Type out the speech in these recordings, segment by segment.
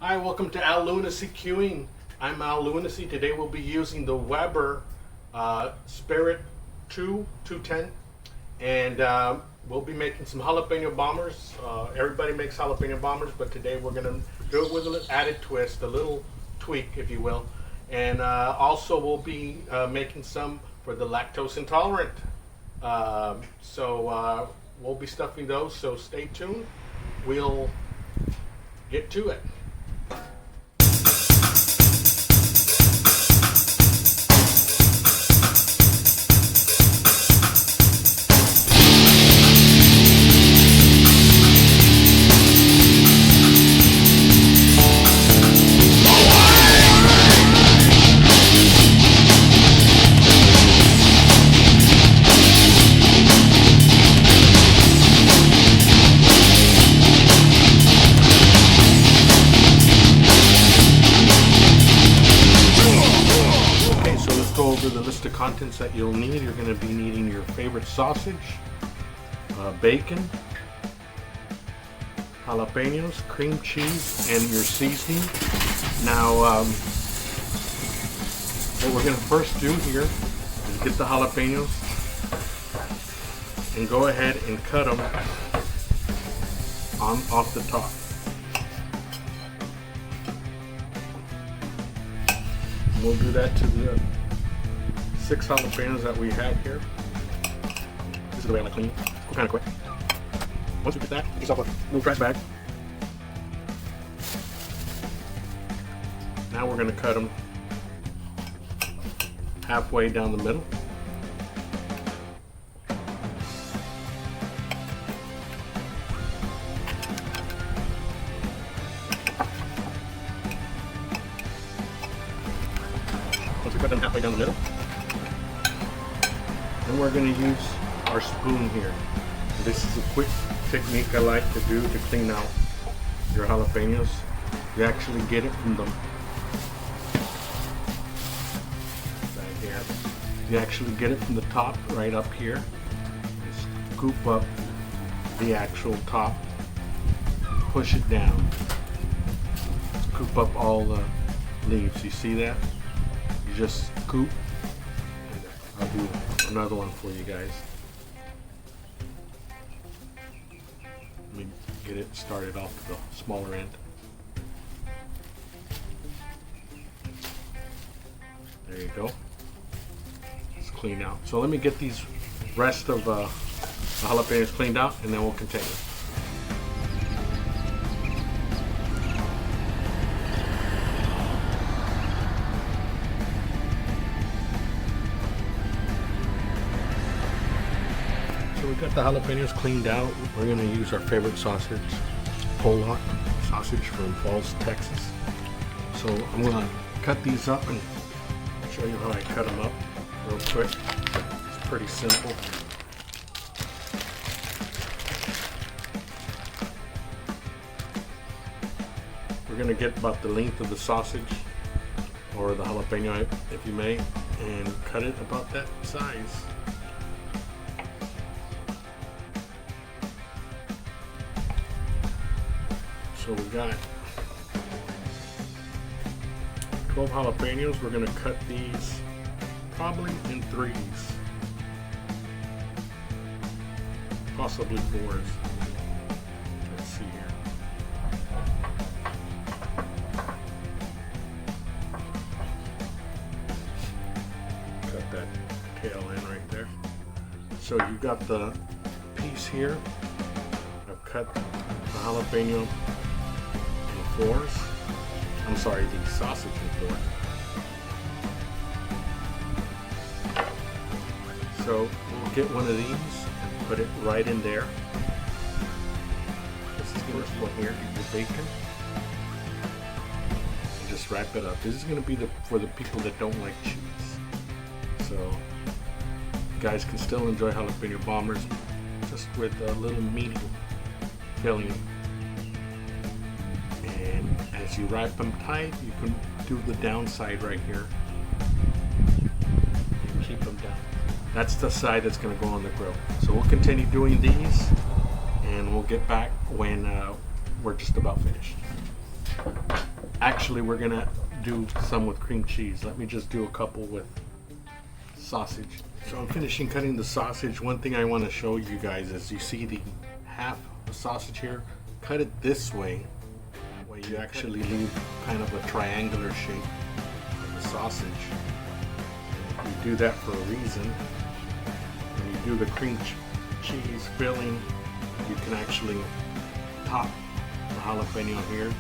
Hi, welcome to Al Lunacy Queuing. I'm Al Lunacy. Today we'll be using the Weber Spirit E210, and we'll be making some jalapeno bombers. Everybody makes jalapeno bombers, but today we're going to do it with an added twist, a little tweak, if you will. And also we'll be making some for the lactose intolerant. We'll be stuffing those, so stay tuned. We'll get to it. The list of contents that you'll need. You're going to be needing your favorite sausage, bacon, jalapenos, cream cheese, and your seasoning. Now, what we're going to first do here is get the jalapenos and go ahead and cut them off the top. And we'll do that to the 6 jalapenos that we have here. This is the way I like cleaning. Go kind of quick. Once we get that, get yourself a little trash bag. Now we're going to cut them halfway down the middle. Once we cut them halfway down the middle, and we're going to use our spoon here. This is a quick technique I like to do to clean out your jalapenos. You actually get it from the right here. You actually get it from the top right up here. Just scoop up the actual top, push it down, scoop up all the leaves. You see that? You just scoop. I'll do another one for you guys. Let me get it started off the smaller end. There you go. It's clean out. So let me get these rest of the jalapenos cleaned out, and then we'll continue. So we got the jalapenos cleaned out. We're going to use our favorite sausage, Pollock sausage from Falls, Texas. So I'm going to cut these up and show you how I cut them up real quick. It's pretty simple. We're going to get about the length of the sausage, or the jalapeno if you may, and cut it about that size. So we got 12 jalapenos. We're going to cut these probably in 3s, possibly 4s. Let's see here. Cut that tail in right there. So you got the piece here. I've cut the jalapeno 4s. I'm sorry, the sausage in 4s. So we'll get one of these and put it right in there. This is the first one here, the bacon. And just wrap it up. This is going to be for the people that don't like cheese. So you guys can still enjoy jalapeno bombers just with a little meaty filling. And as you wrap them tight, you can do the downside right here and keep them down. That's the side that's going to go on the grill. So we'll continue doing these, and we'll get back when we're just about finished. Actually, we're gonna do some with cream cheese. Let me just do a couple with sausage. So I'm finishing cutting the sausage. One thing I want to show you guys is you see the half of the sausage here. Cut it this way, where you actually leave kind of a triangular shape of the sausage. You do that for a reason. When you do the cream cheese filling, you can actually top the jalapeno here.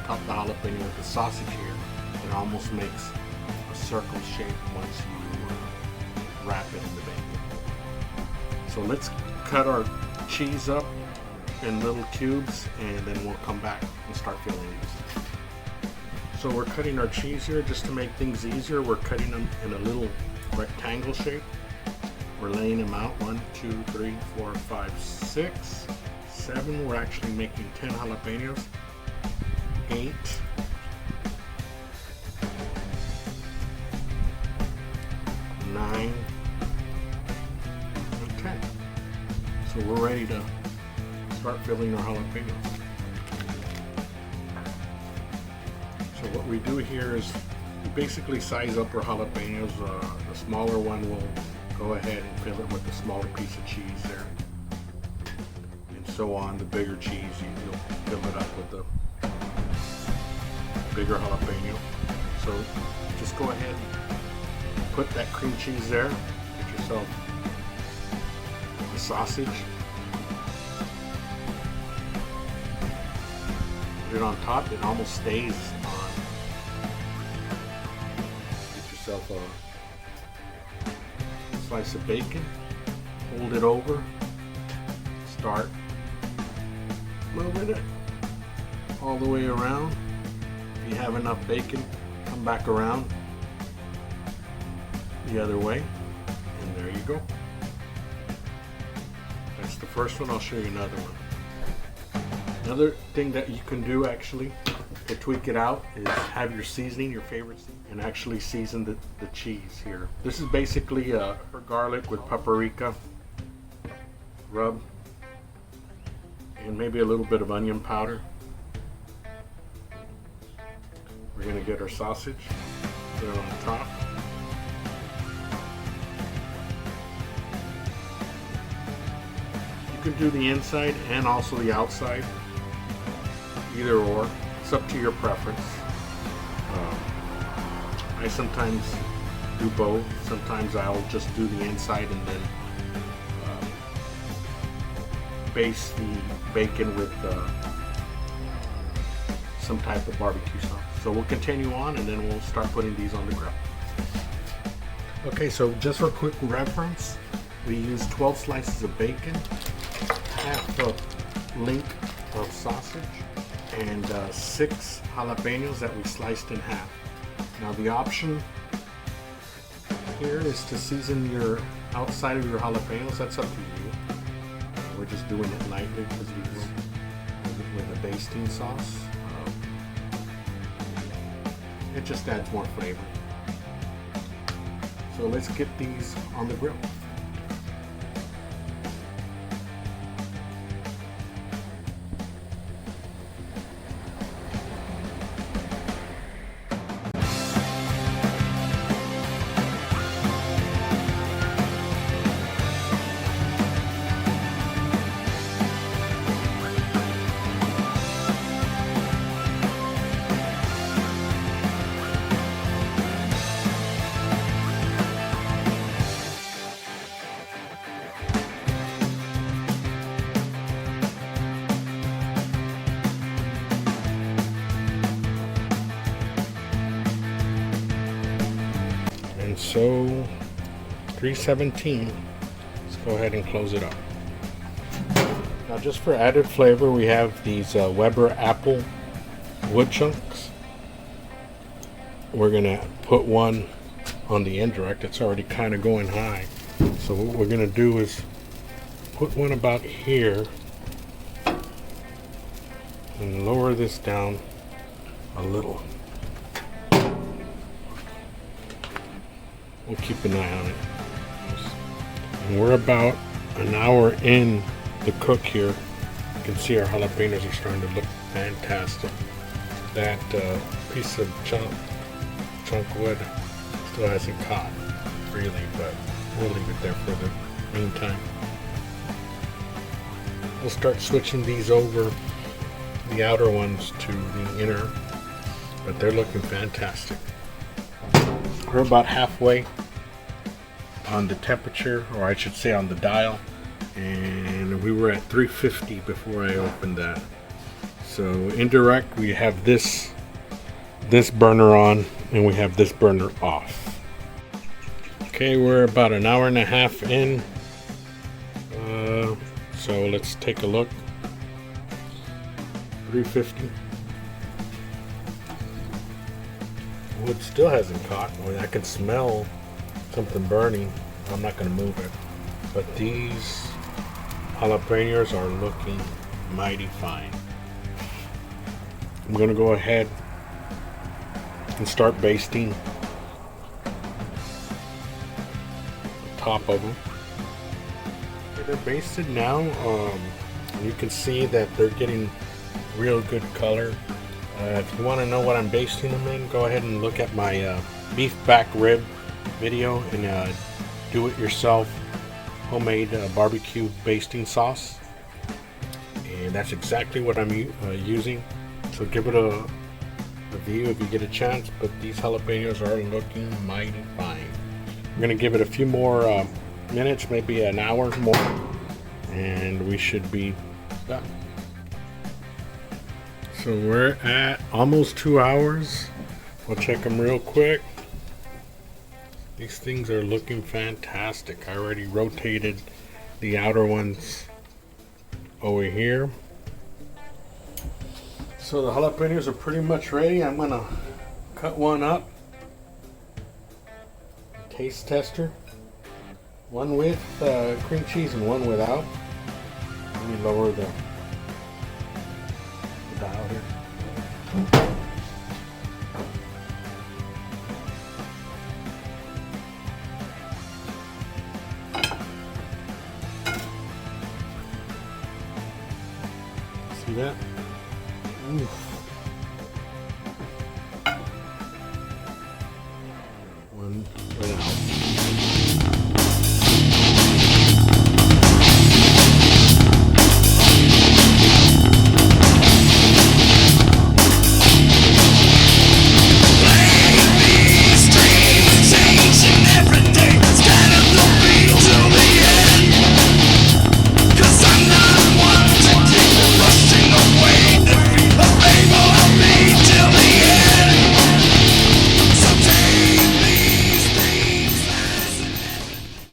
Top the jalapeno with the sausage here. It almost makes a circle shape once you wrap it in the bacon. So let's cut our cheese up in little cubes, and then we'll come back and start filling these. So we're cutting our cheese here just to make things easier. We're cutting them in a little rectangle shape. We're laying them out 1, 2, 3, 4, 5, 6, 7. We're actually making 10 jalapenos. 8. 9. And 10. So we're ready to start filling our jalapenos. So what we do here is we basically size up our jalapenos. The smaller one will go ahead and fill it with the smaller piece of cheese there, and so on. The bigger cheese, you'll fill it up with the bigger jalapeno. So just go ahead and put that cream cheese there. Get yourself the sausage. Put it on top. It almost stays on. Get yourself a slice of bacon, hold it over, start moving it all the way around. If you have enough bacon, come back around the other way, and there you go. That's the first one. I'll show you another one. Another thing that you can do actually to tweak it out is have your seasoning, your favorite seasoning, and actually season the cheese here. This is basically garlic with paprika rub and maybe a little bit of onion powder. We're going to get our sausage, put it on the top. You can do the inside and also the outside, either or. It's up to your preference. I sometimes do both. Sometimes I'll just do the inside and then baste the bacon with some type of barbecue sauce. So we'll continue on, and then we'll start putting these on the grill. Okay, so just for quick reference, we use 12 slices of bacon, half a link of sausage, and 6 jalapenos that we sliced in half. Now the option here is to season your outside of your jalapenos. That's up to you. We're just doing it lightly because we do it with a basting sauce. It just adds more flavor. So let's get these on the grill. So 317, let's go ahead and close it up. Now just for added flavor, we have these Weber apple wood chunks. We're gonna put one on the indirect. It's already kind of going high. So what we're gonna do is put one about here and lower this down a little. We'll keep an eye on it. And we're about an hour in the cook here. You can see our jalapenos are starting to look fantastic. that piece of chunk wood still hasn't caught really, but we'll leave it there for the meantime. We'll start switching these over, the outer ones to the inner, but they're looking fantastic. We're about halfway on the temperature, or I should say on the dial, and we were at 350 before I opened that. So indirect, we have this burner on and we have this burner off. Okay, we're about an hour and a half in, so let's take a look. 350. Wood still hasn't caught. I can smell something burning. I'm not going to move it, but these jalapenos are looking mighty fine. I'm going to go ahead and start basting the top of them. They're basted now. You can see that they're getting real good color. If you want to know what I'm basting them in, go ahead and look at my beef back rib video and do it yourself homemade barbecue basting sauce, and that's exactly what I'm using. So give it a view if you get a chance, but these jalapenos are looking mighty fine. I'm gonna give it a few more minutes, maybe an hour more, and we should be done. So we're at almost 2 hours. We'll check them real quick. These things are looking fantastic. I already rotated the outer ones over here. So the jalapenos are pretty much ready. I'm gonna cut one up. Taste tester. One with cream cheese and one without. Let me lower the dial here. See that? Oof.